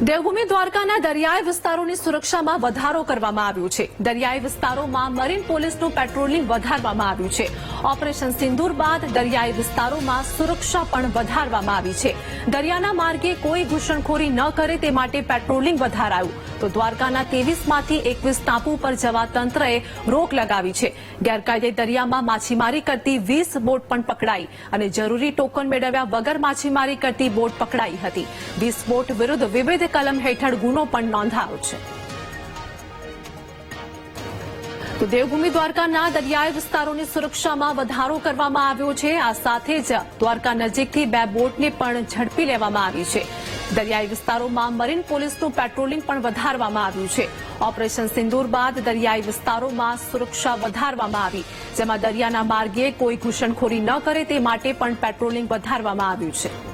દેવભૂમિ દ્વારકાના દરિયાઈ વિસ્તારોની સુરક્ષામાં વધારો કરવામાં આવ્યો છે. દરિયાઈ વિસ્તારોમાં મરીન પોલીસનું પેટ્રોલિંગ વધારવામાં આવ્યું છે. ઓપરેશન સિંદૂર બાદ દરિયાઈ વિસ્તારોમાં સુરક્ષા પણ વધારવામાં આવી છે. દરિયાના માર્ગે કોઈ ઘૂસણખોરી ન કરે તે માટે પેટ્રોલિંગ વધારાયું. તો દ્વારકાના 23માંથી 21 ટાપુ પર જવા તંત્રએ રોક લગાવી છે. ગેરકાયદે દરિયામાં માછીમારી કરતી 20 બોટ પણ પકડાઈ અને જરૂરી ટોકન મેળવ્યા વગર માછીમારી કરતી બોટ પકડાઈ હતી. 20 બોટ વિરુદ્ધ વિવિધ કલમ હેઠળ ગુનો પણ નોંધાયો છે. તો દેવભૂમિ દ્વારકાના દરિયાઈ વિસ્તારોની સુરક્ષામાં વધારો કરવામાં આવ્યો છે. આ સાથે જ દ્વારકા નજીકથી 2 બોટને પણ ઝડપી લેવામાં આવી છે. દરિયાઈ વિસ્તારોમાં મરીન પોલીસનું પેટ્રોલિંગ પણ વધારવામાં આવ્યું છે. ઓપરેશન સિંદૂર બાદ દરિયાઈ વિસ્તારોમાં સુરક્ષા વધારવામાં આવી, જેમાં દરિયાના માર્ગે કોઈ ઘૂસણખોરી ન કરે તે માટે પણ પેટ્રોલિંગ વધારવામાં આવ્યું છે.